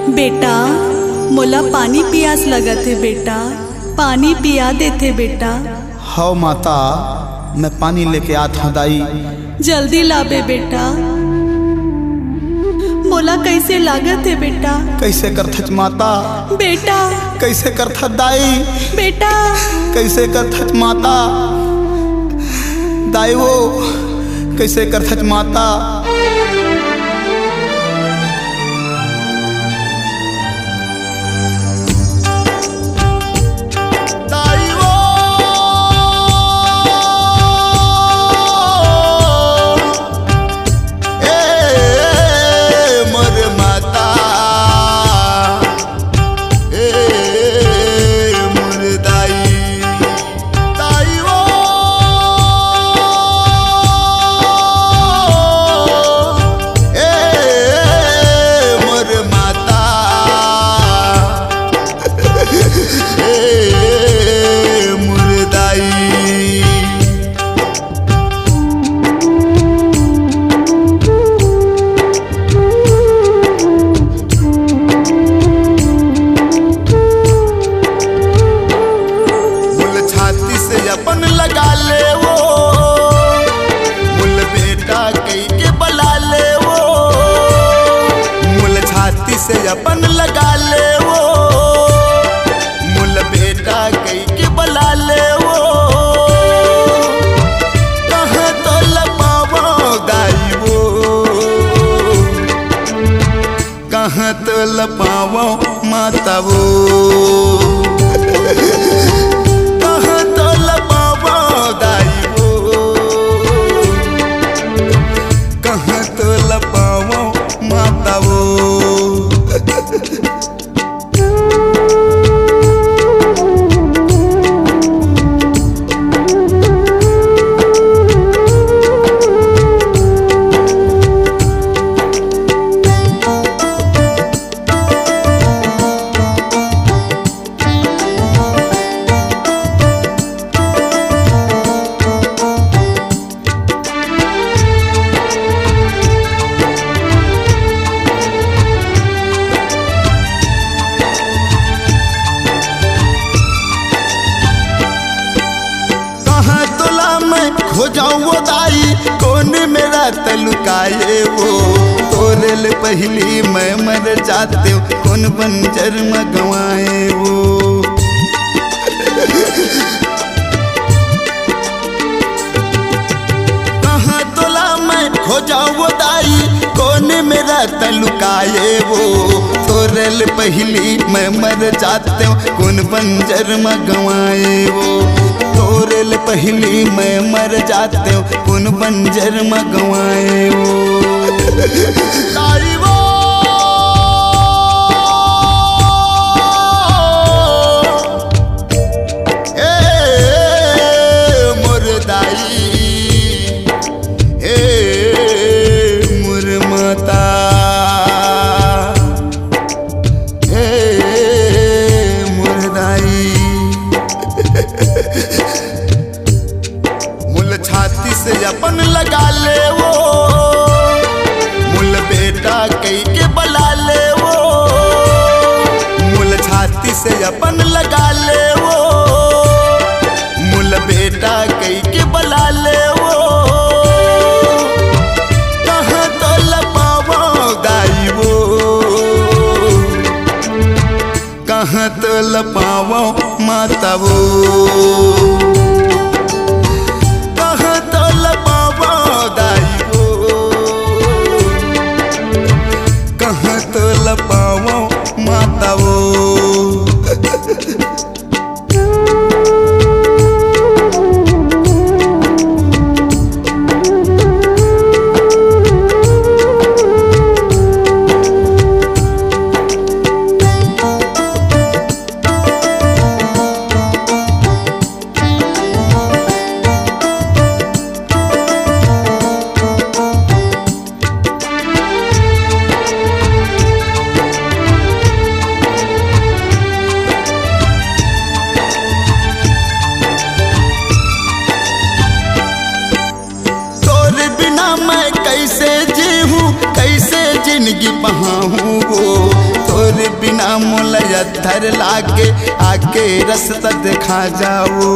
बेटा मोला पानी पियास लगत है बेटा, पानी पिया देते बेटा। हौ माता, मैं पानी लेके आत हूँ दाई। जल्दी लाबे बेटा, मोला कैसे लागत है बेटा। कैसे करथच माता, बेटा कैसे करथत दाई, बेटा कैसे करथच माता, दाई वो कैसे करथच माता। अपन लगा ले वो मुल बेटा कई के बला ले वो, मुल छाती से अपन लगा ले वो मुल बेटा कई के बला ले वो। कहाँ तो लपावो दाई वो, कहाँ तो लपावो माता वो, हो जाऊँ वो दाई कौन मेरा तलुकाए वो, तोरे ले पहली मैं मर जाते हो कौन बंजर में गंवाए वो। कहाँ तोला मैं हो जाऊँ वो दाई कौन मेरा तलुकाए वो, तोरे ले पहली मैं मर जाते हो कौन बंजर में गंवाए वो। तोरे ले पहली मैं मर जाते हो कौन बंजर में गंवाए वो। छाती से अपन लगा ले वो मुल बेटा कई के बला ले वो, मुल छाती से अपन लगा ले वो मुल बेटा कई के बला ले वो। कहाँ तो लपावो दाई वो, कहाँ तो लपावो माता वो, कहाँ तो लपावो माता वो। जिंदगी बहाऊं वो, तोरे बिना मोल अधर लागे आके रास्ता दिखा जाओ।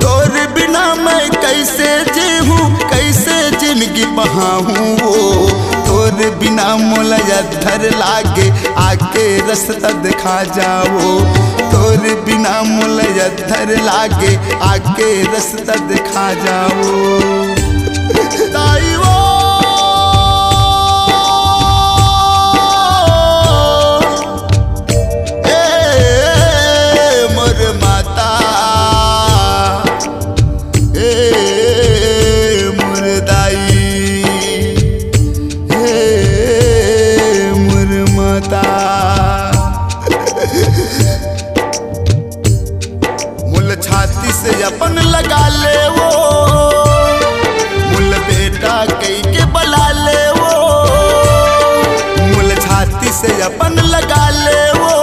तोर बिना मैं कैसे जीऊँ कैसे जिंदगी बहाऊँ वो, तोर बिना मोल अधर लागे आके रास्ता दिखा जाओ। तोर बिना मोल अधर लागे आके रास्ता दिखा जाओ। ताई वो मोर माता मोर दाई मोर माता। मुल छाती से अपन लगा ले वो, मुल बेटा कई के बला ले वो, मुल छाती से अपन लगा ले वो,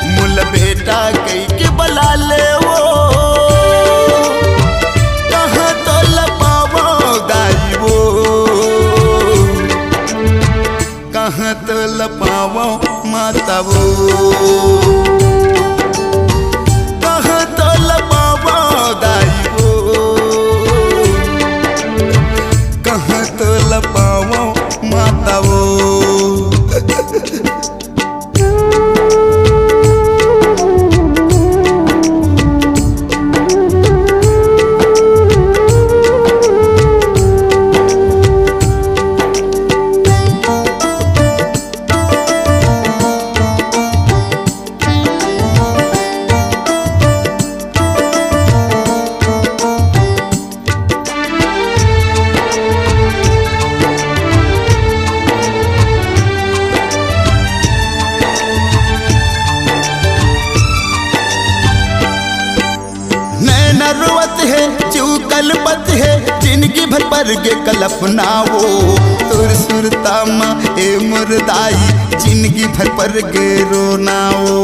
मुल बेटा कई के बला ले वो। कहाँ तो लपावो दाई वो, कहाँ तो लपावो माता वो, कहाँ तो लपावो दाई वो, कहाँ तो लपावो माता वो। नरुवत है चूकलपत है जिंदगी भर पर गे कल्पना वो, तुर सुरता माँ ए मुर्दाई जिंदगी भर पर गे रोना वो।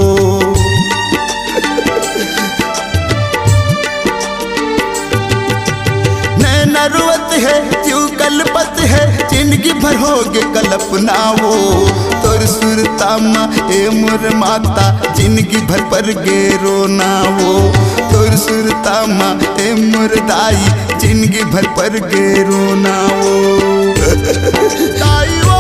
नरुवत है चूकलपत है जिंदगी भर हो गे कल्पना वो, तुर सुरता माँ ए मुर माता जिंदगी भर पर गे रोना वो। तुर सुरता माँ ए मुर्दाई जिंदगी भर पर गे रोना वो। ताई वो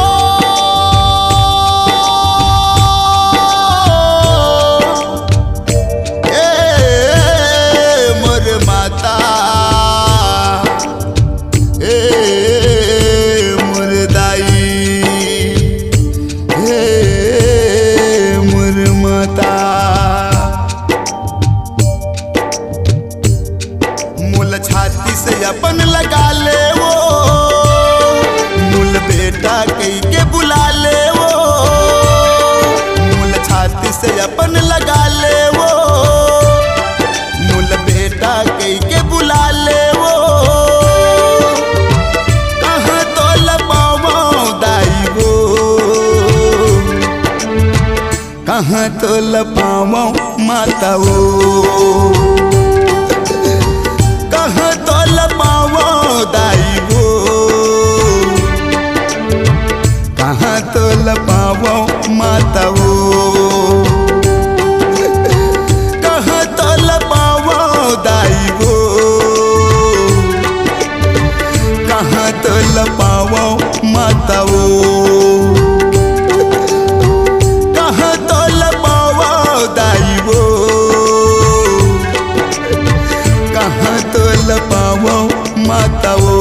मोर माता मुर्दाई मोर माता। मुल छाती से अपन लगा ले वो, मुल बेटा कई के बुला ले वो, मुल छाती से अपन लगा ले वो, मुल बेटा कई के बुला ले वो। कहाँ तो लपावो दाई वो, कहाँ तो लपावो माता वो, कहाँ तो लपावो दाई वो, कहाँ तो लपावो माता वो, कहाँ तो लपावो दाई वो, कहाँ तो लपावो माता वो, कहाँ तो लपावो दाई वो, कहाँ तो लपावो माता वो।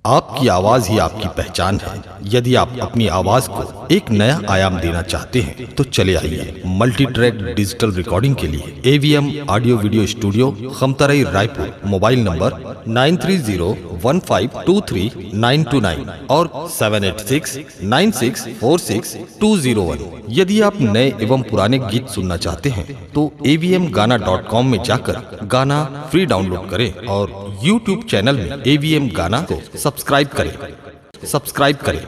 आपकी आवाज ही आपकी पहचान है। यदि आप अपनी आवाज को एक नया आयाम देना चाहते हैं तो चले आइए मल्टी ट्रैक डिजिटल रिकॉर्डिंग के लिए AVM audio video studio Khamtarai Raipur. Mobile number 9301523929 और 7869646201। यदि आप नए एवं पुराने गीत सुनना चाहते हैं तो avmgana.com में जाकर गाना फ्री डाउनलोड करें और YouTube चैनल में AVM गाना को सब्सक्राइब करें।